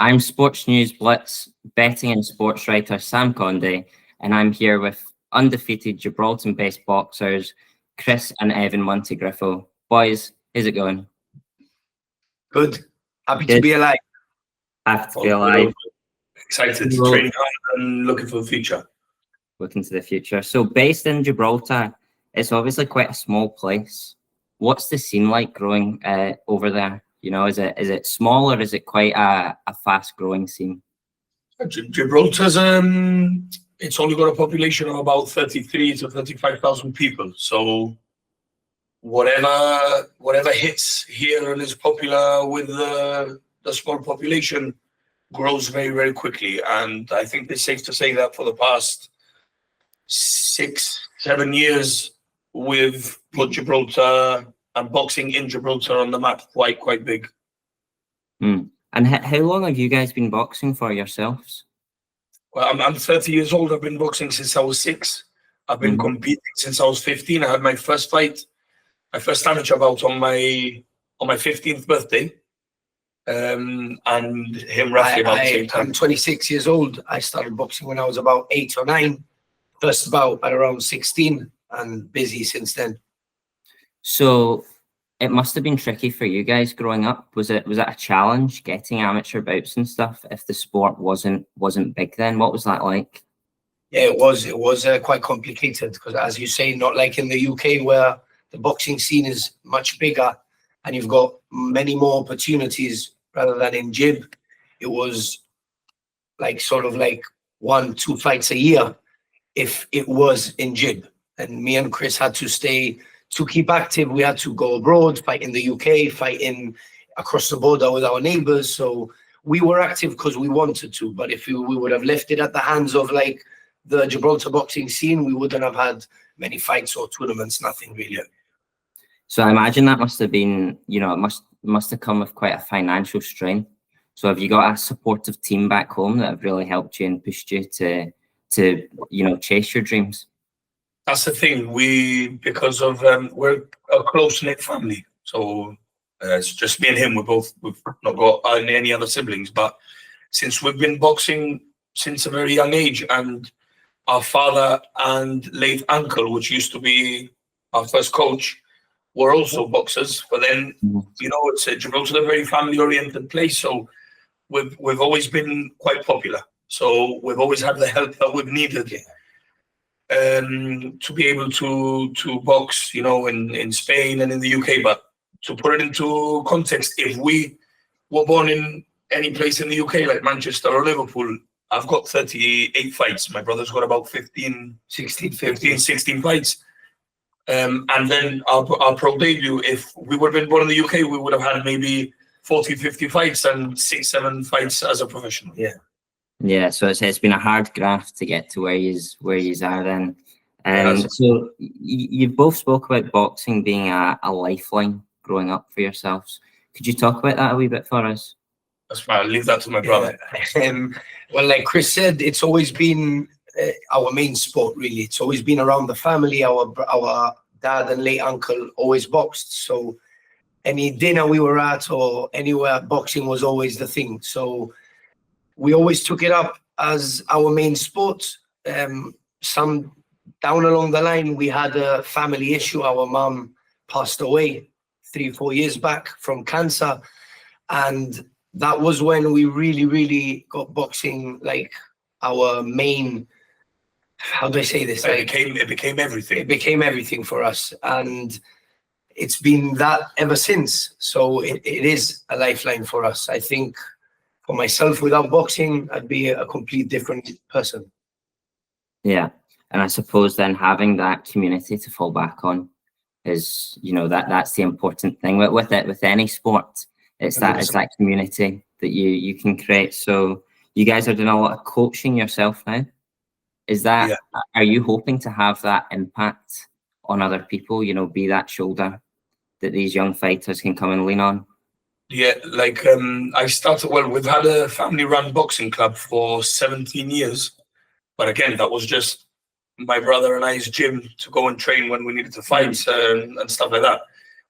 I'm Sports News Blitz betting and sports writer Sam Condy, and I'm here with undefeated Gibraltar-based boxers Chris and Evan Montegriffo. Boys, how's it going? Good. Happy Good. to be alive. Happy to be alive. Excited to train hard and looking for the future. Looking to the future. So based in Gibraltar, it's obviously quite a small place. What's the scene like growing over there? You know, is it small or is it quite a fast growing scene? Gibraltar's it's only got a population of about 33 to 35,000 people. So whatever hits here and is popular with the small population grows very, very quickly. And I think it's safe to say that for the past 6-7 years, we've put Gibraltar and boxing in Gibraltar on the map quite big. And how long have you guys been boxing for yourselves? Well, I'm 30 years old. I've been boxing since I was 6. I've been competing since I was 15. I had my first fight, my first amateur bout on my 15th birthday. And him roughly about the same time. I'm 26 years old. I started boxing when I was about 8 or 9. First bout at around 16 and busy since then. So it must have been tricky for you guys growing up. Was it a challenge getting amateur bouts and stuff if the sport wasn't big then? What was that like? Yeah, it was quite complicated because, as you say, not like in the UK where the boxing scene is much bigger and you've got many more opportunities rather than in Gib. It was like sort of like 1-2 fights a year if it was in Gib. And me and Chris had to keep active. We had to go abroad, fight in the UK, fight across the border with our neighbors. So we were active because we wanted to. But if we would have left it at the hands of like the Gibraltar boxing scene, we wouldn't have had many fights or tournaments, nothing really. So I imagine that must have been, you know, it must have come with quite a financial strain. So have you got a supportive team back home that have really helped you and pushed you to you know, chase your dreams? That's the thing. Because of we're a close-knit family, so it's just me and him. We've not got any other siblings, but since we've been boxing since a very young age, and our father and late uncle, which used to be our first coach, were also boxers. But then, you know, it's Gibraltar is a very family-oriented place, so we've always been quite popular. So we've always had the help that we've needed. To be able to box, you know, in Spain and in the UK. But to put it into context, if we were born in any place in the UK, like Manchester or Liverpool, I've got 38 fights. My brother's got about 16 fights. And then our pro debut, if we would have been born in the UK, we would have had maybe 40-50 fights and 6-7 fights as a professional. Yeah, so it's been a hard graft to get to where yous are then. So you both spoke about boxing being a lifeline growing up for yourselves. Could you talk about that a wee bit for us? That's fine. I'll leave that to my brother. Well, like Chris said, it's always been our main sport, really. It's always been around the family. Our dad and late uncle always boxed. So any dinner we were at or anywhere, boxing was always the thing. So we always took it up as our main sport. Some down along the line, we had a family issue. Our mum passed away 3-4 years back from cancer. And that was when we really got boxing like our main, how do I say this? It became everything. It became everything for us. And it's been that ever since. So it is a lifeline for us. I think for myself, without boxing, I'd be a complete different person. Yeah, and I suppose then having that community to fall back on is, you know, that's the important thing with any sport. It's that community that you can create. So you guys are doing a lot of coaching yourself now. Is that Are you hoping to have that impact on other people? You know, be that shoulder that these young fighters can come and lean on. Yeah, like I started, well, we've had a family-run boxing club for 17 years. But again, that was just my brother and I's gym to go and train when we needed to fight and stuff like that.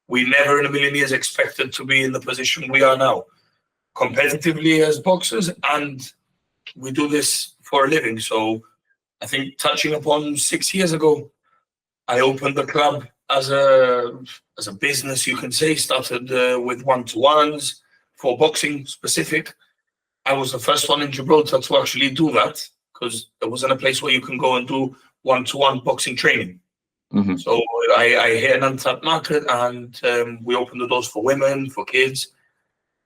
We never in a million years expected to be in the position we are now. competitively as boxers, and we do this for a living. So I think touching upon 6 years ago, I opened the club as a business, you can say. Started with one-to-ones for boxing specific. I was the first one in Gibraltar to actually do that, because there wasn't a place where you can go and do one-to-one boxing training. Mm-hmm. So I hit an untapped market, and we opened the doors for women, for kids,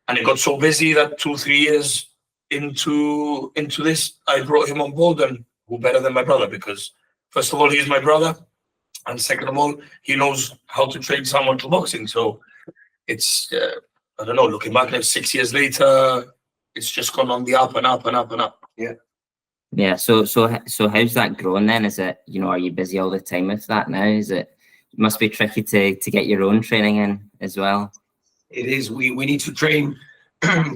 and it got so busy that 2-3 years into this, I brought him on board, and who better than my brother? Because first of all, he's my brother, and second of all, he knows how to train someone to boxing. So it's I don't know. Looking back, like 6 years later, it's just gone on the up and up and up and up. Yeah. Yeah. So how's that grown then? Is it, are you busy all the time with that now? It must be tricky to get your own training in as well. It is. We need to train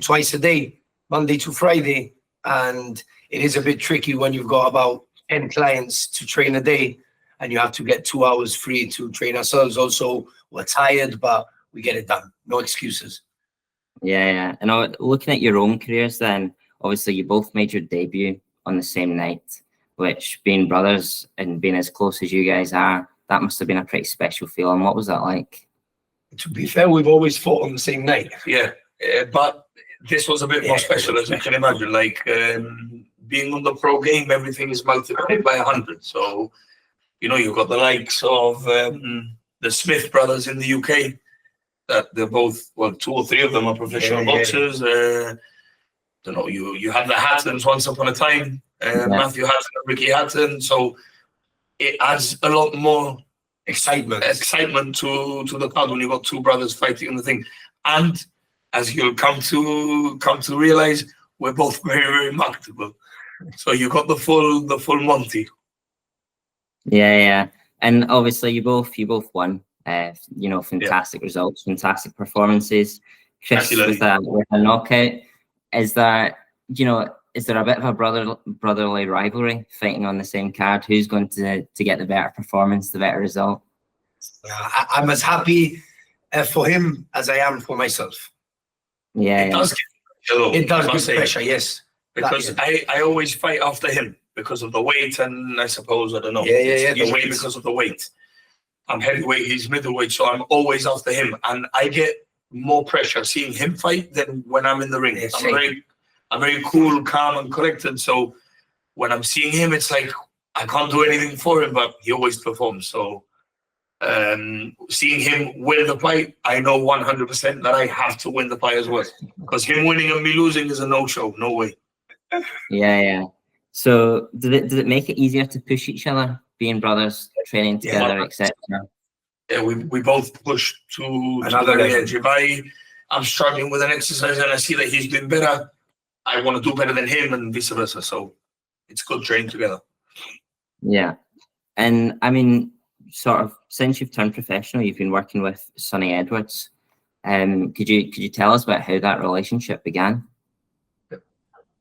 twice a day, Monday to Friday, and it is a bit tricky when you've got about 10 clients to train a day, and you have to get 2 hours free to train ourselves. Also, we're tired, but we get it done. No excuses. Yeah. And looking at your own careers then, obviously you both made your debut on the same night, which, being brothers and being as close as you guys are, that must have been a pretty special feeling. What was that like? To be fair, we've always fought on the same night. Yeah, but this was a bit more special, as you can imagine. Like, being on the pro game, everything is multiplied by 100. So, you've got the likes of the Smith brothers in the UK, that they're both, 2 or 3 of them are professional boxers. Don't know, you had the Hattons once upon a time, Matthew Hatton and Ricky Hatton. So it adds a lot more excitement to the crowd when you've got 2 brothers fighting in the thing. And as you'll come to realize, we're both very, very marketable. So you got the full Monty. Yeah. And obviously you both won. Fantastic results, fantastic performances. Chris with a knockout. Is there a bit of a brotherly rivalry fighting on the same card? Who's going to get the better performance, the better result? I'm as happy for him as I am for myself. Yeah, it does give pressure, yes. Because I always fight after him because of the weight, and I suppose, I don't know. Yeah. He's weight because of the weight. I'm heavyweight, he's middleweight, so I'm always after him, and I get more pressure seeing him fight than when I'm in the ring. I'm very cool, calm, and collected. So when I'm seeing him, it's like I can't do anything for him, but he always performs. So seeing him win the fight, I know 100% that I have to win the fight as well, because him winning and me losing is a no-show. No way. Yeah. So did it make it easier to push each other, being brothers, training together, etc.? Yeah, we both push to another edge. If I'm struggling with an exercise and I see that he's doing better, I want to do better than him, and vice versa. So it's good training together. Yeah. And I mean, sort of, since you've turned professional, you've been working with Sonny Edwards. Could you tell us about how that relationship began?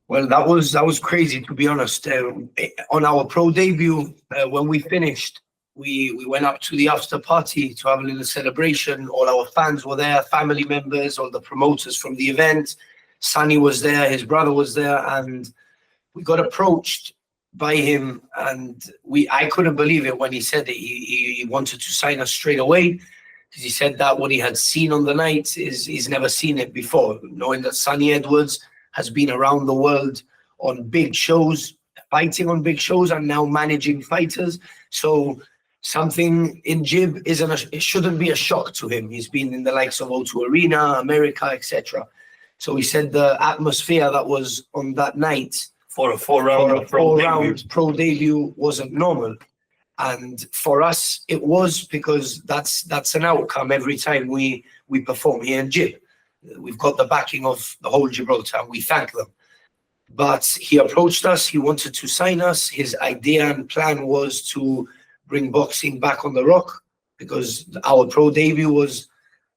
Well, that was crazy, to be honest. On our pro debut, when we finished, we went up to the after party to have a little celebration. All our fans were there, family members, all the promoters from the event. Sonny was there, his brother was there, and we got approached by him, and I couldn't believe it when he said it. He wanted to sign us straight away, because he said that what he had seen on the night is he's never seen it before, knowing that Sonny Edwards has been around the world on big shows, fighting on big shows, and now managing fighters. So something in Jib it shouldn't be a shock to him. He's been in the likes of O2 Arena, America, etc. So he said the atmosphere that was on that night for a four-round pro debut wasn't normal. And for us, it was, because that's an outcome every time we perform here in Jib. We've got the backing of the whole Gibraltar, and we thank them. But he approached us, he wanted to sign us. His idea and plan was to bring boxing back on the rock, because our pro debut was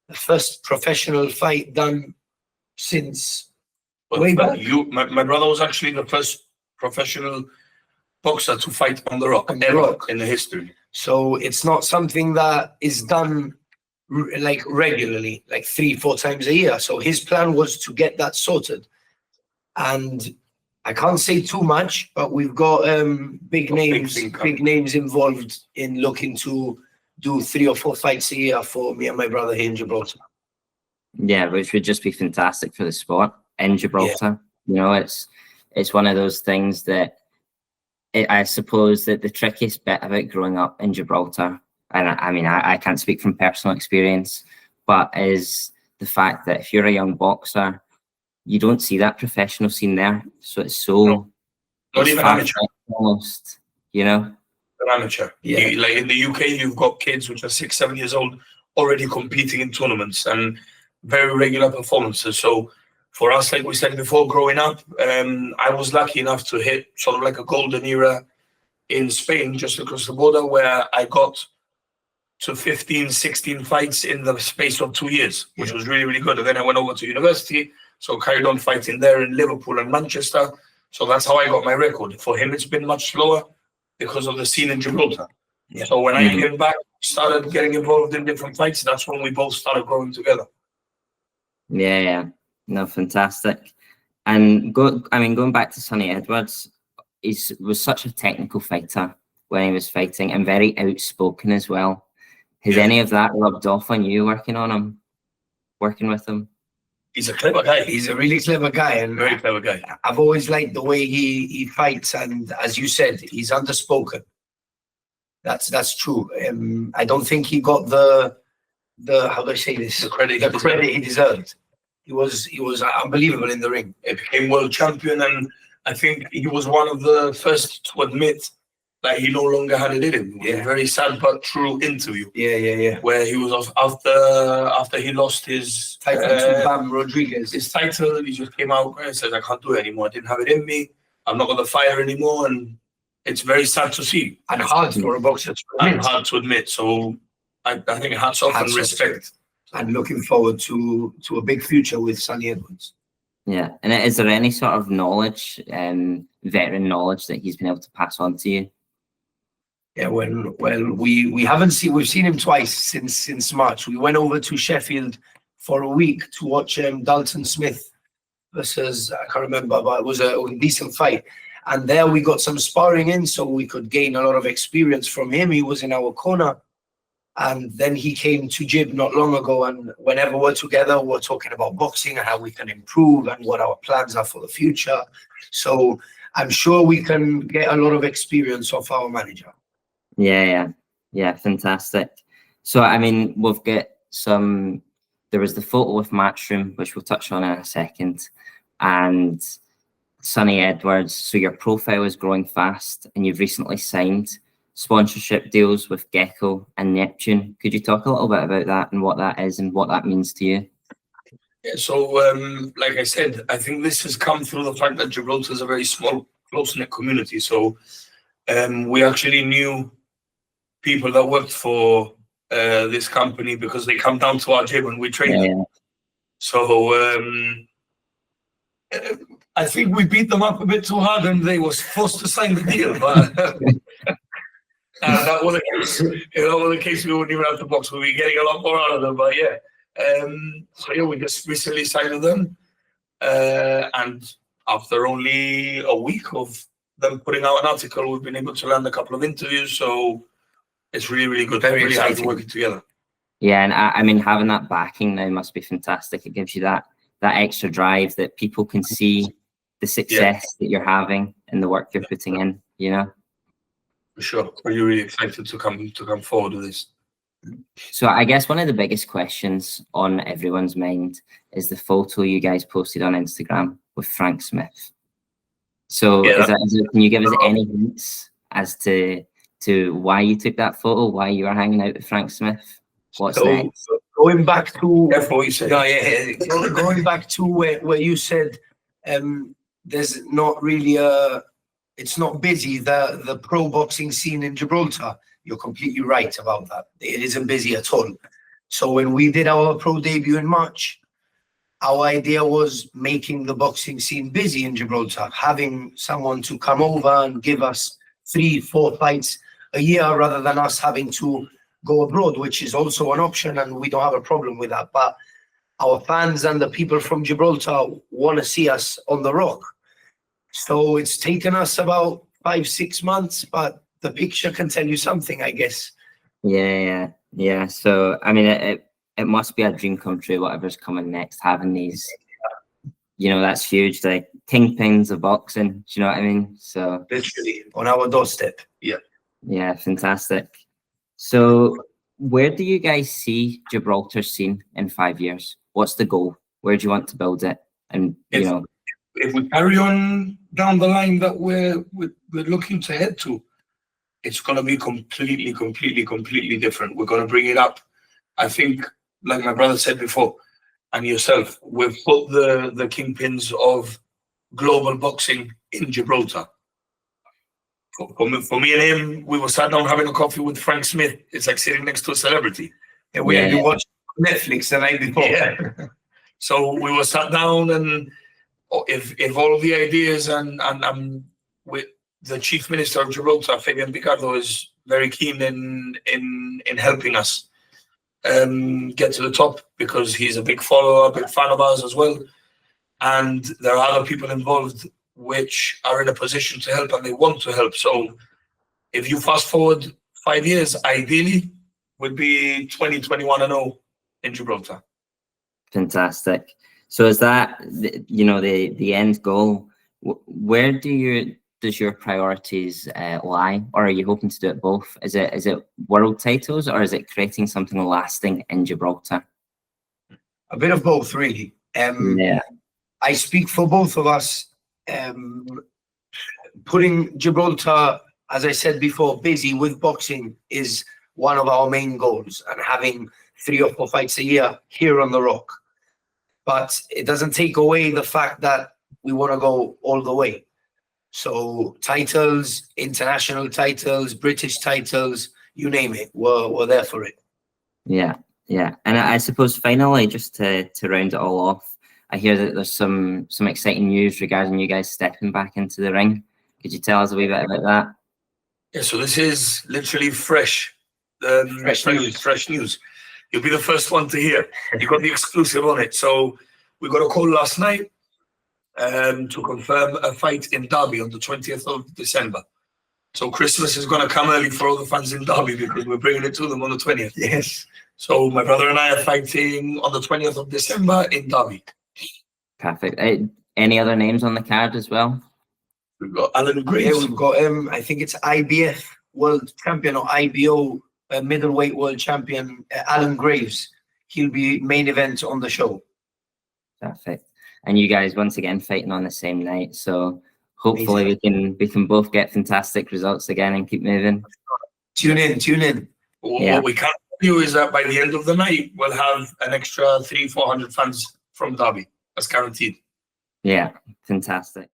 the first professional fight done since way back. My brother was actually the first professional boxer to fight on the rock in the history. So it's not something that is done like regularly, like 3-4 times a year. So his plan was to get that sorted. And I can't say too much, but we've got big names involved in looking to do 3 or 4 fights a year for me and my brother here in Gibraltar. Yeah, which would just be fantastic for the sport in Gibraltar. You know, it's one of those things that I suppose that the trickiest bit about growing up in Gibraltar, and I mean, I can't speak from personal experience, but is the fact that if you're a young boxer, you don't see that professional scene there. So it's so not even amateur, almost, you know. Amateur. Yeah. Like in the UK, you've got kids which are 6-7 years old already competing in tournaments and very regular performances. So for us, like we said before, growing up, I was lucky enough to hit sort of like a golden era in Spain, just across the border, where I got to 15, 16 fights in the space of 2 years, which was really, really good. And then I went over to university, so carried on fighting there in Liverpool and Manchester. So that's how I got my record. For him, it's been much slower because of the scene in Gibraltar. Yeah. So when I came back, started getting involved in different fights, that's when we both started growing together. Yeah. No, fantastic. And going back to Sonny Edwards, he was such a technical fighter when he was fighting and very outspoken as well. Has any of that rubbed off on you working with him? He's a clever guy. He's a really clever guy, and very clever guy. I've always liked the way he fights, and as you said, he's underspoken. That's true. I don't think he got the how do I say this? The credit he deserved. He was unbelievable in the ring. He became world champion, and I think he was one of the first to admit that he no longer had it in him. It was a very sad but true interview. Yeah. Where he was off after he lost his title to Bam Rodriguez. His title, he just came out and said, "I can't do it anymore. I didn't have it in me. I'm not going to fire anymore." And it's very sad to see. And hard for a boxer to admit. So I think hats off and respect. And looking forward to a big future with Sonny Edwards. Yeah. And is there any sort of knowledge, veteran knowledge that he's been able to pass on to you? Yeah, we haven't seen, we've seen him twice since March. We went over to Sheffield for a week to watch Dalton Smith versus, I can't remember, but it was a decent fight. And there we got some sparring in, so we could gain a lot of experience from him. He was in our corner. And then he came to Gib not long ago, and whenever we're together, we're talking about boxing and how we can improve and what our plans are for the future. So I'm sure we can get a lot of experience off our manager. Yeah, fantastic. So, I mean, we've got there was the photo with Matchroom, which we'll touch on in a second, and Sonny Edwards. So your profile is growing fast, and you've recently signed sponsorship deals with Gecko and Neptune. Could you talk a little bit about that and what that is and what that means to you? Yeah, so like I said, I think this has come through the fact that Gibraltar is a very small, close-knit community. So we actually knew people that worked for this company because they come down to our gym and we train them. So I think we beat them up a bit too hard and they were forced to sign the deal. But that was the case. We wouldn't even have to box. We'd be getting a lot more out of them. But we just recently signed with them, and after only a week of them putting out an article, we've been able to land a couple of interviews. So it's really, really good. Very excited working together. Yeah, and I mean, having that backing now must be fantastic. It gives you that extra drive that people can see the success that you're having and the work you're putting in. You know. For sure, we're really excited to come forward with this. So I guess one of the biggest questions on everyone's mind is the photo you guys posted on Instagram with Frank Smith. So can you give us any hints as to why you took that photo, why you were hanging out with Frank Smith? What's next? Going back to going back to where you said there's not really it's not busy, the pro boxing scene in Gibraltar. You're completely right about that. It isn't busy at all. So when we did our pro debut in March, our idea was making the boxing scene busy in Gibraltar, having someone to come over and give us 3-4 fights a year rather than us having to go abroad, which is also an option, and we don't have a problem with that. But our fans and the people from Gibraltar want to see us on the rock. So it's taken us about 5-6 months, but the picture can tell you something, I guess. Yeah. So I mean, it must be a dream come true, whatever's coming next, having these, that's huge, like kingpins of boxing. Do you know what I mean? So Literally on our doorstep. Yeah, fantastic. So where do you guys see Gibraltar scene in 5 years? What's the goal? Where do you want to build it? And if we carry on down the line that we're looking to head to, it's going to be completely different. We're going to bring it up. I think, like my brother said before, and yourself, we've put the kingpins of global boxing in Gibraltar. For me and him, we were sat down having a coffee with Frank Smith. It's like sitting next to a celebrity. And we had been watching Netflix the night before. Yeah. So we were sat down, and if all of the ideas and with the Chief Minister of Gibraltar, Fabian Picardo, is very keen in helping us get to the top, because he's a big follower, a big fan of ours as well. And there are other people involved which are in a position to help, and they want to help. So if you fast forward 5 years, ideally would be 2021-0 in Gibraltar. Fantastic. So is that the end goal? Where does your priorities lie, or are you hoping to do it both? Is it world titles, or is it creating something lasting in Gibraltar? A bit of both, really. I speak for both of us. Putting Gibraltar, as I said before, busy with boxing is one of our main goals, and having 3 or 4 fights a year here on the rock. But it doesn't take away the fact that we want to go all the way. So titles, international titles, British titles, you name it, we're there for it. Yeah. And I suppose finally, just to round it all off, I hear that there's some exciting news regarding you guys stepping back into the ring. Could you tell us a wee bit about that? Yeah, so this is literally fresh news. You'll be the first one to hear. You got the exclusive on it. So we got a call last night to confirm a fight in Derby on the 20th of December. So Christmas is going to come early for all the fans in Derby, because we're bringing it to them on the 20th. Yes. So my brother and I are fighting on the 20th of December in Derby. Perfect. Any other names on the card as well? We've got Alan Graves. Yeah, we've got I think it's IBF world champion, or IBO middleweight world champion, Alan Graves. He'll be main event on the show. Perfect. And you guys once again fighting on the same night, so hopefully we can both get fantastic results again and keep moving. Tune in. What we can tell you is that by the end of the night, we'll have an extra 300-400 fans from Derby. That's guaranteed. Yeah, fantastic.